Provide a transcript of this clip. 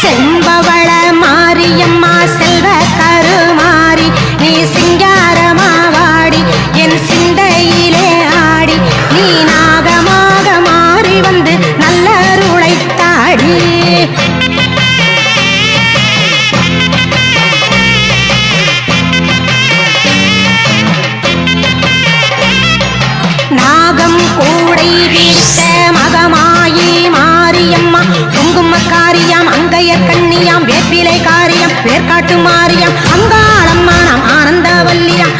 செம்பவள மாரியம்மா செல்வ கருமாரி நீ சிங்காரமா வாடி என் சிந்தையிலே ஆடி நீ நாகமாக மாறி வந்து நல்லருளை தாடி நாகம் கூடை வீழ்த்த மகமாயி மாரியம்மா குங்குமக்காரியாம் அங்கைய கண்ணியாம் வேப்பிலை காரியம் வேர்காட்டு மாரியாம் அங்காளம்மா நாம் ஆனந்தவல்லியாம்